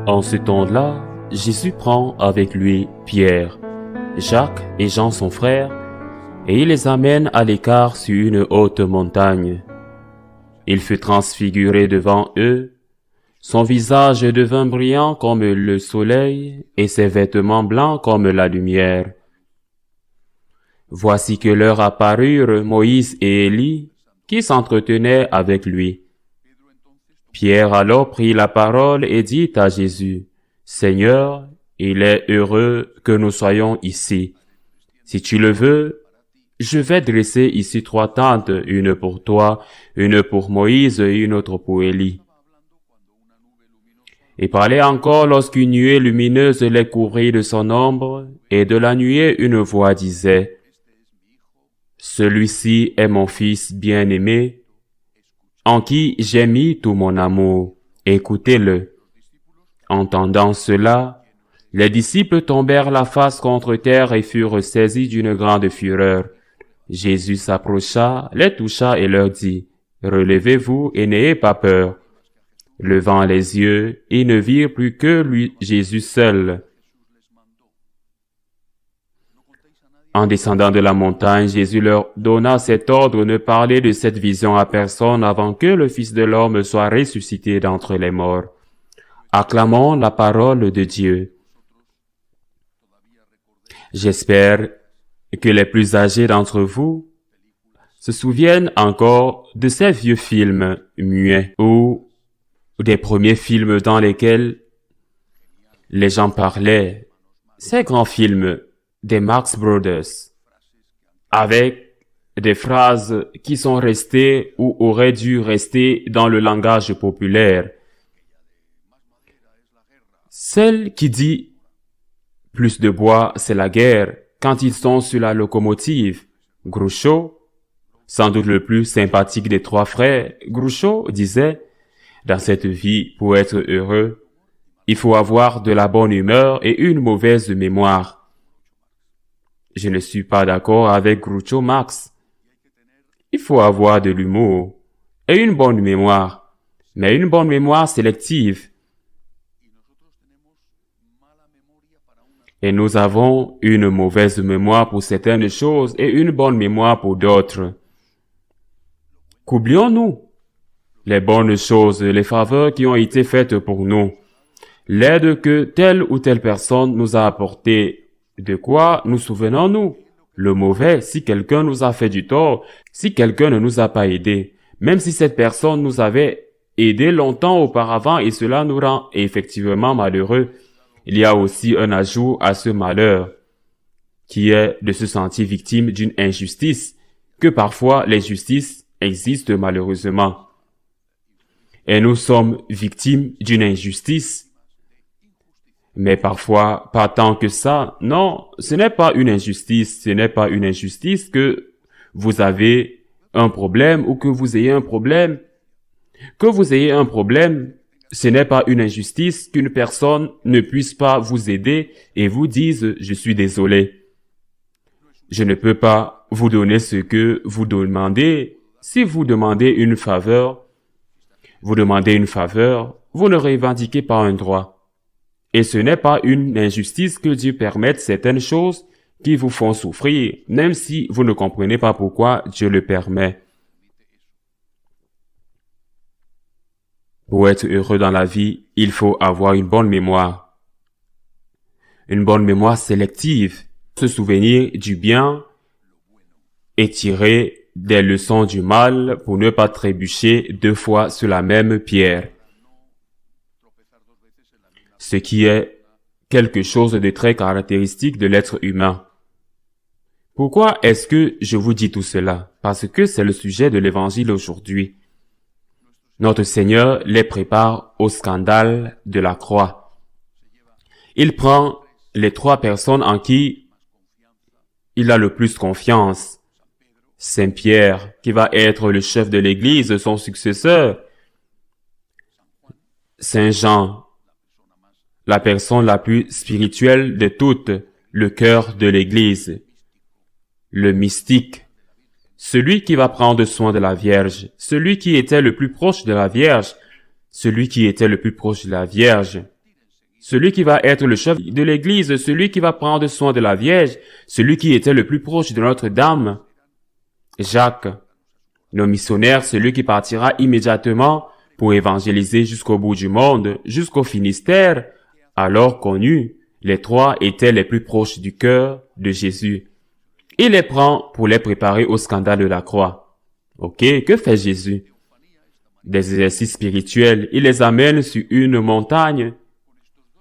En ce temps-là, Jésus prend avec lui Pierre, Jacques et Jean son frère, et il les amène à l'écart sur une haute montagne. Il fut transfiguré devant eux, son visage devint brillant comme le soleil et ses vêtements blancs comme la lumière. Voici que leur apparurent Moïse et Élie, qui s'entretenaient avec lui. Pierre alors prit la parole et dit à Jésus, « Seigneur, il est heureux que nous soyons ici. Si tu le veux, je vais dresser ici 3 tentes, une pour toi, une pour Moïse et une autre pour Élie. » Il parlait encore lorsqu'une nuée lumineuse les couvrit de son ombre, et de la nuée une voix disait, « Celui-ci est mon fils bien-aimé, en qui j'ai mis tout mon amour. Écoutez-le. » Entendant cela, les disciples tombèrent la face contre terre et furent saisis d'une grande fureur. Jésus s'approcha, les toucha et leur dit, « Relevez-vous et n'ayez pas peur. » Levant les yeux, ils ne virent plus que lui, Jésus seul. En descendant de la montagne, Jésus leur donna cet ordre: ne parlez de cette vision à personne avant que le Fils de l'homme soit ressuscité d'entre les morts. Acclamons la parole de Dieu. J'espère que les plus âgés d'entre vous se souviennent encore de ces vieux films muets ou des premiers films dans lesquels les gens parlaient, ces grands films des Marx Brothers, avec des phrases qui sont restées ou auraient dû rester dans le langage populaire. Celle qui dit « plus de bois, c'est la guerre » quand ils sont sur la locomotive. Groucho, sans doute le plus sympathique des 3 frères, Groucho disait « Dans cette vie, pour être heureux, il faut avoir de la bonne humeur et une mauvaise mémoire. » Je ne suis pas d'accord avec Groucho Marx. Il faut avoir de l'humour et une bonne mémoire, mais une bonne mémoire sélective. Et nous avons une mauvaise mémoire pour certaines choses et une bonne mémoire pour d'autres. Qu'oublions-nous? Les bonnes choses, les faveurs qui ont été faites pour nous, l'aide que telle ou telle personne nous a apportée. De quoi nous souvenons-nous? Le mauvais, si quelqu'un nous a fait du tort, si quelqu'un ne nous a pas aidés, même si cette personne nous avait aidés longtemps auparavant et cela nous rend effectivement malheureux, il y a aussi un ajout à ce malheur, qui est de se sentir victime d'une injustice, que parfois les justices existent malheureusement. Et nous sommes victimes d'une injustice. Mais parfois, pas tant que ça. Non, ce n'est pas une injustice. Ce n'est pas une injustice que vous avez un problème ou que vous ayez un problème. Que vous ayez un problème, ce n'est pas une injustice qu'une personne ne puisse pas vous aider et vous dise « je suis désolé ». Je ne peux pas vous donner ce que vous demandez. Si vous demandez une faveur, vous ne revendiquez pas un droit. Et ce n'est pas une injustice que Dieu permette certaines choses qui vous font souffrir, même si vous ne comprenez pas pourquoi Dieu le permet. Pour être heureux dans la vie, il faut avoir une bonne mémoire. Une bonne mémoire sélective, se souvenir du bien et tirer des leçons du mal pour ne pas trébucher 2 fois sur la même pierre. Ce qui est quelque chose de très caractéristique de l'être humain. Pourquoi est-ce que je vous dis tout cela? Parce que c'est le sujet de l'évangile aujourd'hui. Notre Seigneur les prépare au scandale de la croix. Il prend les 3 personnes en qui il a le plus confiance. Saint Pierre, qui va être le chef de l'Église, son successeur. Saint Jean, la personne la plus spirituelle de toutes, le cœur de l'Église, le mystique, celui qui va prendre soin de la Vierge, celui qui était le plus proche de la Vierge, celui qui va être le chef de l'église, celui qui va prendre soin de la Vierge, celui qui était le plus proche de Notre-Dame. Jacques, le missionnaire, celui qui partira immédiatement pour évangéliser jusqu'au bout du monde, jusqu'au Finistère, alors connu, les trois étaient les plus proches du cœur de Jésus. Il les prend pour les préparer au scandale de la croix. Ok, que fait Jésus? Des exercices spirituels, il les amène sur une montagne.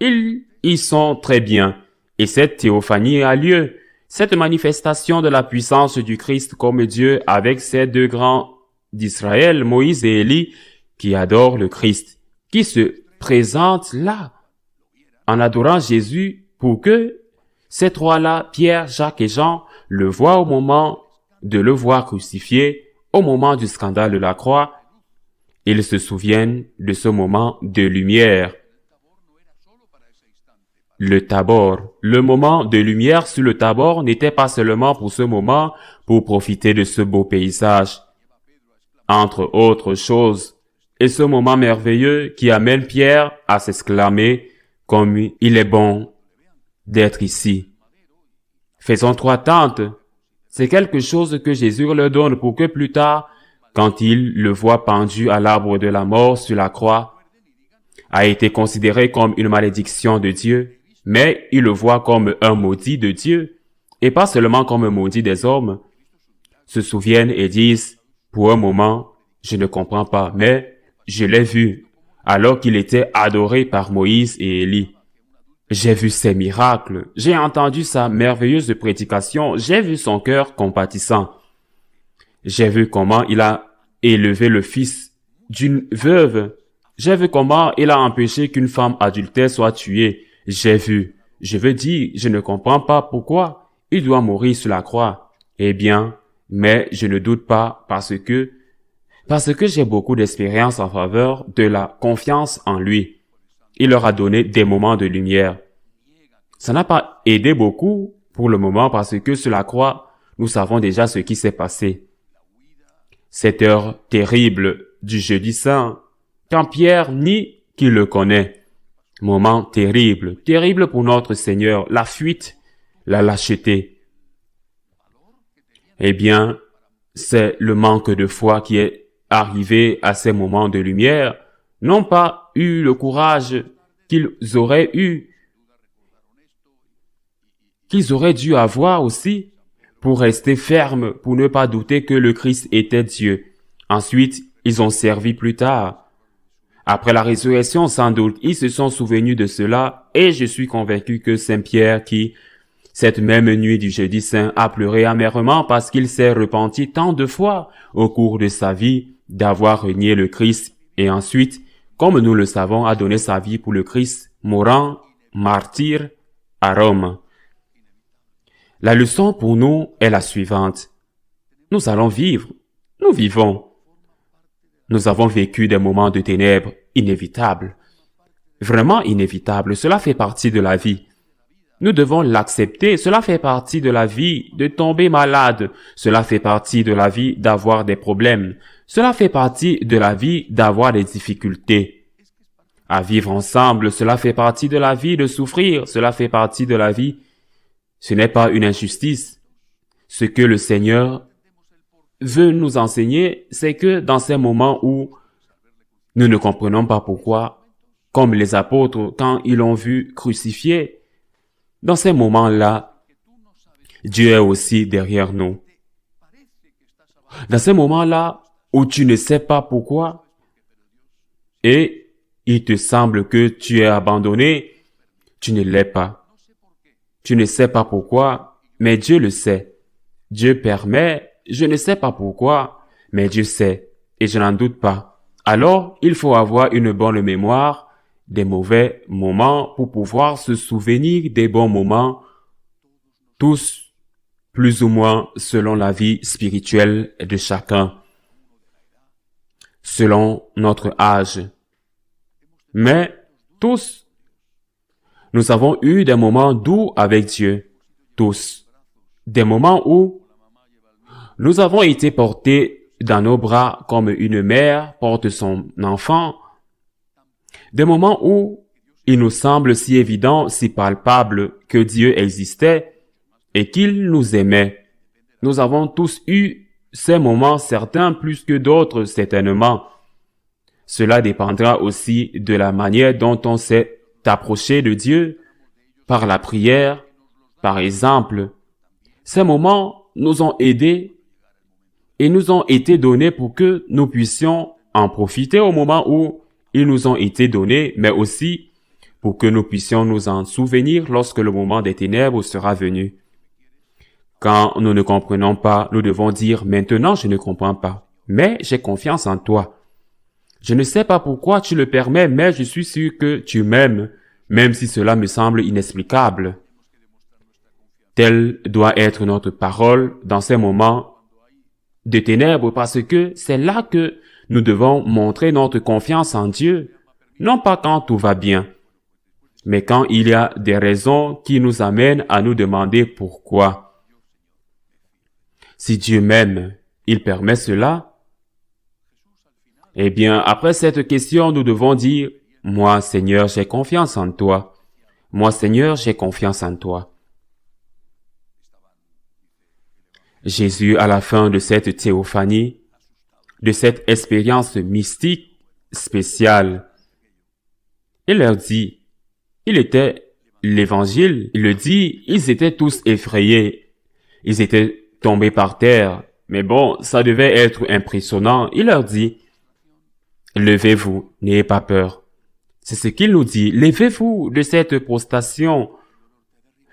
Ils y sont très bien. Et cette théophanie a lieu. Cette manifestation de la puissance du Christ comme Dieu avec ces deux grands d'Israël, Moïse et Élie, qui adorent le Christ, qui se présentent là, en adorant Jésus pour que ces trois-là, Pierre, Jacques et Jean, le voient au moment de le voir crucifié, au moment du scandale de la croix. Ils se souviennent de ce moment de lumière. Le Tabor, le moment de lumière sur le Tabor n'était pas seulement pour ce moment, pour profiter de ce beau paysage, entre autres choses, et ce moment merveilleux qui amène Pierre à s'exclamer comme il est bon d'être ici. Faisons 3 tentes. C'est quelque chose que Jésus leur donne pour que plus tard, quand il le voit pendu à l'arbre de la mort sur la croix, a été considéré comme une malédiction de Dieu, mais il le voit comme un maudit de Dieu, et pas seulement comme un maudit des hommes, se souviennent et disent, pour un moment, je ne comprends pas, mais je l'ai vu, alors qu'il était adoré par Moïse et Élie. J'ai vu ses miracles, j'ai entendu sa merveilleuse prédication, j'ai vu son cœur compatissant. J'ai vu comment il a élevé le fils d'une veuve. J'ai vu comment il a empêché qu'une femme adultère soit tuée. J'ai vu. Je veux dire, je ne comprends pas pourquoi il doit mourir sur la croix. Eh bien, mais je ne doute pas parce que j'ai beaucoup d'expérience en faveur de la confiance en lui. Il leur a donné des moments de lumière. Ça n'a pas aidé beaucoup pour le moment parce que sur la croix, nous savons déjà ce qui s'est passé. Cette heure terrible du jeudi saint, quand Pierre nie qu'il le connaît. Moment terrible, terrible pour notre Seigneur, la fuite, la lâcheté. Eh bien, c'est le manque de foi qui est arrivé à ces moments de lumière, n'ont pas eu le courage qu'ils auraient dû avoir aussi, pour rester fermes, pour ne pas douter que le Christ était Dieu. Ensuite, ils ont servi plus tard. Après la résurrection, sans doute, ils se sont souvenus de cela, et je suis convaincu que Saint Pierre qui, cette même nuit du jeudi saint, a pleuré amèrement parce qu'il s'est repenti tant de fois au cours de sa vie d'avoir renié le Christ, et ensuite, comme nous le savons, a donné sa vie pour le Christ, mourant, martyr, à Rome. La leçon pour nous est la suivante. Nous allons vivre. Nous vivons. Nous avons vécu des moments de ténèbres inévitables. Vraiment inévitables. Cela fait partie de la vie. Nous devons l'accepter. Cela fait partie de la vie de tomber malade. Cela fait partie de la vie d'avoir des problèmes. Cela fait partie de la vie d'avoir des difficultés. À vivre ensemble, cela fait partie de la vie de souffrir. Cela fait partie de la vie. Ce n'est pas une injustice. Ce que le Seigneur veut nous enseigner, c'est que dans ces moments où nous ne comprenons pas pourquoi, comme les apôtres quand ils l'ont vu crucifié, dans ces moments-là, Dieu est aussi derrière nous. Dans ces moments-là où tu ne sais pas pourquoi et il te semble que tu es abandonné, tu ne l'es pas. Tu ne sais pas pourquoi, mais Dieu le sait. Dieu permet, je ne sais pas pourquoi, mais Dieu sait, et je n'en doute pas. Alors, il faut avoir une bonne mémoire des mauvais moments pour pouvoir se souvenir des bons moments, tous plus ou moins selon la vie spirituelle de chacun, selon notre âge. Mais tous, nous avons eu des moments doux avec Dieu, tous. Des moments où nous avons été portés dans nos bras comme une mère porte son enfant. Des moments où Il nous semble si évident, si palpable que Dieu existait et qu'il nous aimait. Nous avons tous eu ces moments, certains plus que d'autres certainement. Cela dépendra aussi de la manière dont on s'est approché de Dieu, par la prière, par exemple. Ces moments nous ont aidés et nous ont été donnés pour que nous puissions en profiter au moment où ils nous ont été donnés, mais aussi pour que nous puissions nous en souvenir lorsque le moment des ténèbres sera venu. Quand nous ne comprenons pas, nous devons dire « Maintenant, je ne comprends pas, mais j'ai confiance en toi. Je ne sais pas pourquoi tu le permets, mais je suis sûr que tu m'aimes, même si cela me semble inexplicable. » Telle doit être notre parole dans ces moments de ténèbres, parce que c'est là que nous devons montrer notre confiance en Dieu, non pas quand tout va bien, mais quand il y a des raisons qui nous amènent à nous demander pourquoi. Si Dieu m'aime, il permet cela. Eh bien, après cette question, nous devons dire, « Moi, Seigneur, j'ai confiance en toi. Moi, Seigneur, j'ai confiance en toi. » Jésus, à la fin de cette théophanie, de cette expérience mystique spéciale, il leur dit, il était l'évangile, il le dit, ils étaient tous effrayés, ils étaient tombés par terre, mais bon, ça devait être impressionnant. Il leur dit, levez-vous, n'ayez pas peur. C'est ce qu'il nous dit, levez-vous de cette prostration.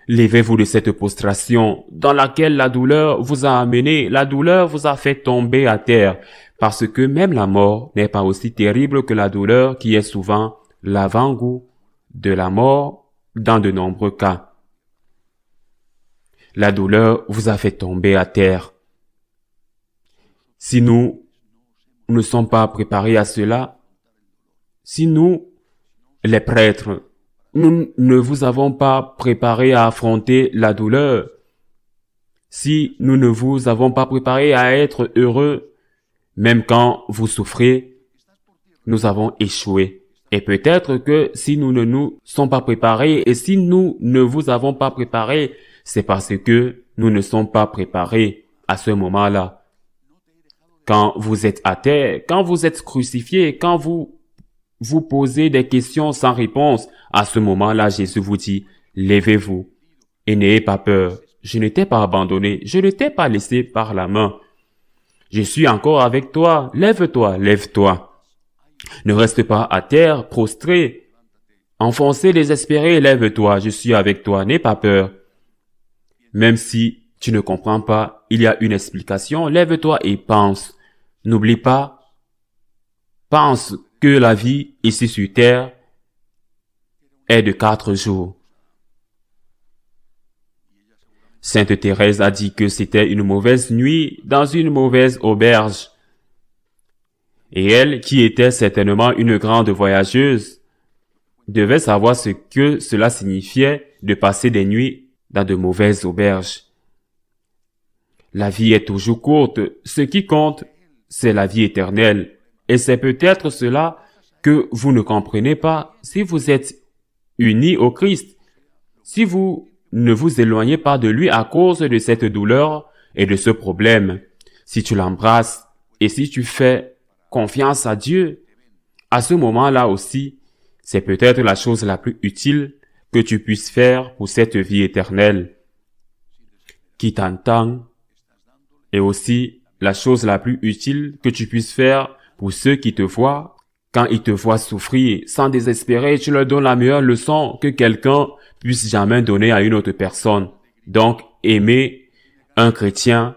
Levez-vous de cette prostration dans laquelle la douleur vous a amené, la douleur vous a fait tomber à terre, parce que même la mort n'est pas aussi terrible que la douleur qui est souvent l'avant-goût de la mort dans de nombreux cas. La douleur vous a fait tomber à terre. Si nous ne sommes pas préparés à cela, si nous, les prêtres, nous ne vous avons pas préparé à affronter la douleur, si nous ne vous avons pas préparé à être heureux, même quand vous souffrez, nous avons échoué. Et peut-être que si nous ne nous sommes pas préparés et si nous ne vous avons pas préparé, c'est parce que nous ne sommes pas préparés à ce moment-là. Quand vous êtes à terre, quand vous êtes crucifié, quand vous posez des questions sans réponse, à ce moment-là, Jésus vous dit, levez-vous et n'ayez pas peur. Je ne t'ai pas abandonné, je ne t'ai pas laissé par la main. Je suis encore avec toi, lève-toi, lève-toi. Ne reste pas à terre, prostré, enfoncé, désespéré, lève-toi, je suis avec toi, n'aie pas peur. Même si tu ne comprends pas, il y a une explication, lève-toi et pense. N'oublie pas, pense que la vie ici sur terre est de 4 jours. Sainte Thérèse a dit que c'était une mauvaise nuit dans une mauvaise auberge. Et elle, qui était certainement une grande voyageuse, devait savoir ce que cela signifiait de passer des nuits dans de mauvaises auberges. La vie est toujours courte. Ce qui compte, c'est la vie éternelle. Et c'est peut-être cela que vous ne comprenez pas si vous êtes unis au Christ. Si vous ne vous éloignez pas de lui à cause de cette douleur et de ce problème, si tu l'embrasses et si tu fais confiance à Dieu, à ce moment-là aussi, c'est peut-être la chose la plus utile que tu puisses faire pour cette vie éternelle qui t'entend, et aussi la chose la plus utile que tu puisses faire pour ceux qui te voient. Quand ils te voient souffrir sans désespérer, tu leur donnes la meilleure leçon que quelqu'un puisse jamais donner à une autre personne. Donc, aimer un chrétien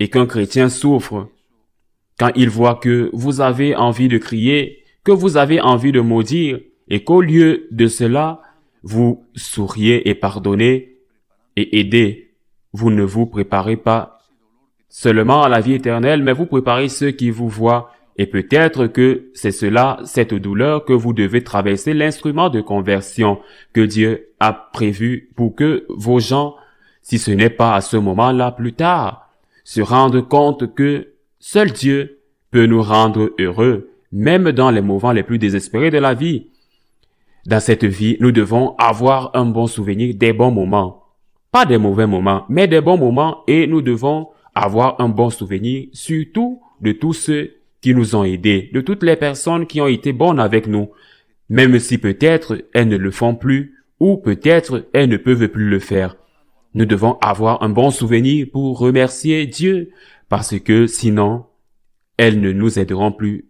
et qu'un chrétien souffre. Quand il voit que vous avez envie de crier, que vous avez envie de maudire, et qu'au lieu de cela, vous souriez et pardonnez et aidez. Vous ne vous préparez pas seulement à la vie éternelle, mais vous préparez ceux qui vous voient. Et peut-être que c'est cela, cette douleur que vous devez traverser, l'instrument de conversion que Dieu a prévu pour que vos gens, si ce n'est pas à ce moment-là plus tard, se rendent compte que seul Dieu peut nous rendre heureux, même dans les moments les plus désespérés de la vie. Dans cette vie, nous devons avoir un bon souvenir des bons moments. Pas des mauvais moments, mais des bons moments, et nous devons avoir un bon souvenir, surtout de tous ceux qui nous ont aidés, de toutes les personnes qui ont été bonnes avec nous, même si peut-être elles ne le font plus, ou peut-être elles ne peuvent plus le faire. Nous devons avoir un bon souvenir pour remercier Dieu, parce que sinon, elles ne nous aideront plus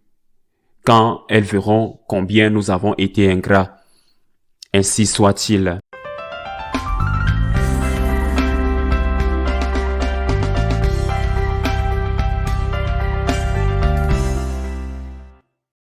quand elles verront combien nous avons été ingrats. Ainsi soit-il.